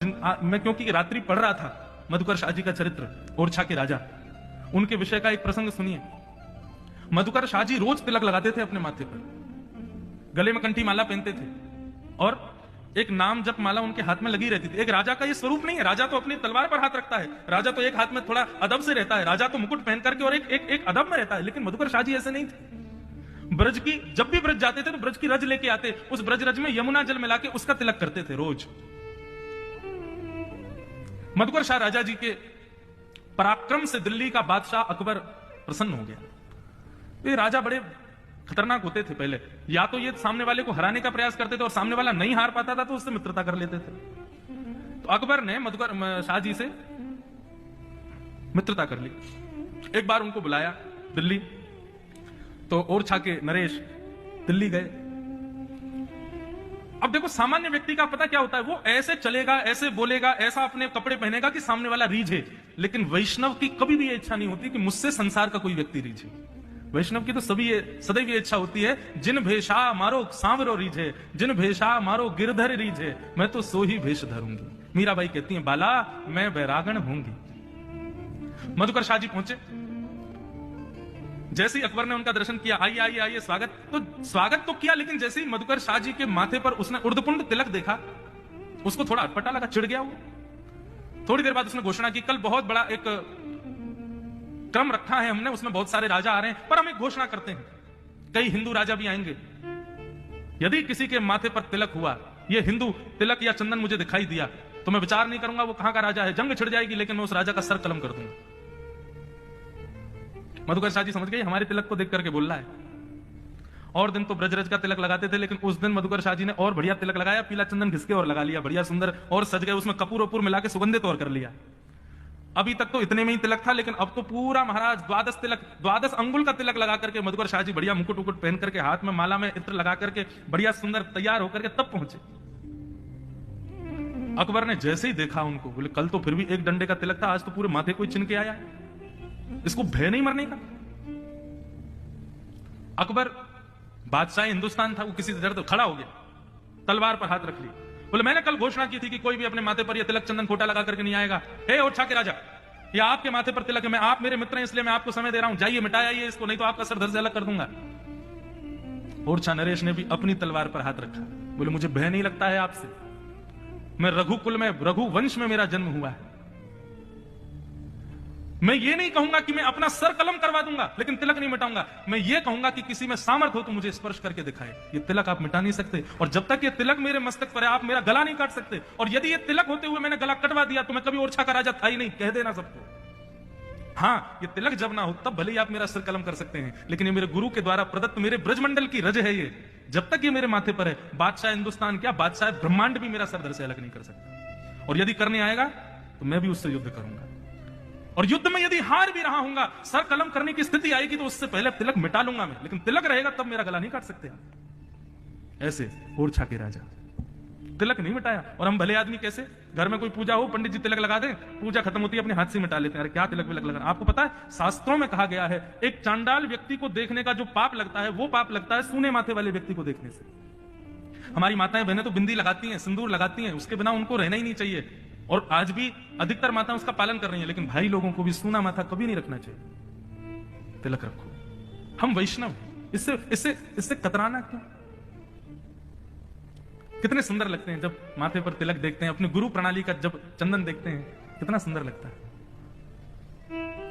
मैं क्योंकि रात्रि पढ़ रहा था मधुकर शाह जी का चरित्र, ओरछा के राजा, उनके विषय का एक प्रसंग सुनिए। मधुकर शाह जी रोज तिलक लगाते थे अपने माथे पर, गले में कंठी माला पहनते थे और एक नाम जप माला उनके हाथ में लगी रहती थी। एक राजा का ये स्वरूप नहीं है, राजा तो अपनी तलवार पर हाथ रखता है, राजा तो एक हाथ में थोड़ा अदब से रहता है, राजा तो मुकुट पहन करके और एक अदब में रहता है। लेकिन मधुकर शाह जी ऐसे नहीं थे। ब्रज की जब भी ब्रज जाते थे तो ब्रज की रज लेके आते, उस ब्रज रज में यमुना जल मिला के उसका तिलक करते थे रोज। मधुकर शाह राजा जी के पराक्रम से दिल्ली का बादशाह अकबर प्रसन्न हो गया। ये राजा बड़े खतरनाक होते थे पहले, या तो ये सामने वाले को हराने का प्रयास करते थे और सामने वाला नहीं हार पाता था तो उससे मित्रता कर लेते थे। तो अकबर ने मधुकर शाह जी से मित्रता कर ली। एक बार उनको बुलाया दिल्ली, तो ओरछा के नरेश दिल्ली गए। अब देखो सामान्य व्यक्ति का पता क्या होता है, वो ऐसे चलेगा, ऐसे बोलेगा, ऐसा अपने कपड़े पहनेगा कि सामने वाला रीझे। लेकिन वैष्णव की कभी भी ये इच्छा नहीं होती कि मुझसे संसार का कोई व्यक्ति रीझे। वैष्णव की तो सदैव ये इच्छा होती है, जिन भेषा मारो सांवरो रीझे, जिन भेषा मारो गिरधर रीझे, मैं तो सो ही भेष धरूंगी। मीराबाई कहती है, बाला मैं बैरागण होंगी। मधुकर शाह जी पहुंचे, जैसे ही अकबर ने उनका दर्शन किया, आइए आइए आइए, स्वागत तो किया, लेकिन जैसे ही मधुकर शाह जी के माथे पर उसने उर्धपुंड तिलक देखा, उसको थोड़ा अटपटा लगा, चिढ़ गया वो। थोड़ी देर बाद उसने घोषणा की, कल बहुत बड़ा एक क्रम रखा है हमने, उसमें बहुत सारे राजा आ रहे हैं, पर हम एक घोषणा करते हैं, कई हिंदू राजा भी आएंगे। यदि किसी के माथे पर तिलक हुआ, ये हिंदू तिलक या चंदन मुझे दिखाई दिया, तो मैं विचार नहीं करूंगा वो कहां का राजा है, जंग छिड़ जाएगी, लेकिन मैं उस राजा का सर कलम कर दूंगा। मधुकर शाह जी समझ गए हमारे तिलक को देख करके बोल रहा है। और दिन तो ब्रजरज का तिलक लगाते थे, लेकिन उस दिन मधुकर शाह जी ने और बढ़िया तिलक लगाया, पीला चंदन घिसके और लगा लिया, बढ़िया सुंदर, और सज गए, उसमें कपूर वपूर मिला के सुगंधित और कर लिया। अभी तक तो इतने में ही तिलक था, लेकिन अब तो पूरा महाराज 12 अंगुल का तिलक लगा करके मधुकर शाह जी बढ़िया मुकुट उकुट पहन करके, हाथ में माला में इत्र लगा करके बढ़िया सुंदर तैयार होकर के तब पहुंचे। अकबर ने जैसे ही देखा उनको, बोले कल तो फिर भी एक डंडे का तिलक था, आज तो पूरे माथे कोई चिन्ह के आया है, इसको भय नहीं मरने का। अकबर बादशाह हिंदुस्तान था, वो किसी से डर तो खड़ा हो गया, तलवार पर हाथ रख ली, बोले मैंने कल घोषणा की थी कि कोई भी अपने माथे पर यह तिलक चंदन खोटा लगा करके नहीं आएगा। हे ओरछा के राजा, या आपके माथे पर तिलक है, मैं आप मेरे मित्र हैं इसलिए मैं आपको समय दे रहा हूं, जाइए मिटाइए इसको, नहीं तो आपका सर धड़ से अलग कर दूंगा। ओरछा नरेश ने भी अपनी तलवार पर हाथ रखा, बोले मुझे भय नहीं लगता है आपसे, मैं रघुकुल में, रघुवंश में मेरा जन्म हुआ है। मैं ये नहीं कहूंगा कि मैं अपना सर कलम करवा दूंगा, लेकिन तिलक नहीं मिटाऊंगा। मैं ये कहूंगा कि किसी में सामर्थ्य हो तो मुझे स्पर्श करके दिखाए। ये तिलक आप मिटा नहीं सकते, और जब तक ये तिलक मेरे मस्तक पर है आप मेरा गला नहीं काट सकते। और यदि ये तिलक होते हुए मैंने गला कटवा दिया तो मैं कभी ओरछा का राजा था ही नहीं, कह देना सबको। हाँ, ये तिलक जब ना हो तब भले ही आप मेरा सर कलम कर सकते हैं, लेकिन ये मेरे गुरु के द्वारा प्रदत्त मेरे ब्रजमंडल की रज है, ये जब तक ये मेरे माथे पर है, बादशाह हिंदुस्तान क्या, बादशाह ब्रह्मांड भी मेरा सर धड़ से अलग नहीं कर सकता। और यदि करने आएगा तो मैं भी उससे युद्ध करूंगा, और युद्ध में यदि हार भी रहा हूंगा, सर कलम करने की स्थिति आएगी तो उससे पहले तिलक मिटा लूंगा मैं, लेकिन तिलक रहेगा तब मेरा गला नहीं काट सकते आप। ऐसे ओरछा के राजा तिलक नहीं मिटाया। और हम भले आदमी कैसे, घर में कोई पूजा हो, पंडित जी तिलक लगा दें, पूजा खत्म होती है अपने हाथ से मिटा लेते हैं। अरे क्या तिलक विलक लगाना। आपको पता है शास्त्रों में कहा गया है, एक चांडाल व्यक्ति को देखने का जो पाप लगता है, वो पाप लगता है सूने माथे वाले व्यक्ति को देखने से। हमारी माताएं बहनें तो बिंदी लगाती हैं, सिंदूर लगाती हैं, उसके बिना उनको रहना ही नहीं चाहिए, और आज भी अधिकतर माताएं उसका पालन कर रही हैं, लेकिन भाई लोगों को भी सूना माथा कभी नहीं रखना चाहिए। तिलक रखो, हम वैष्णव, इससे कतराना क्यों। कितने सुंदर लगते हैं जब माथे पर तिलक देखते हैं, अपने गुरु प्रणाली का जब चंदन देखते हैं, कितना सुंदर लगता है।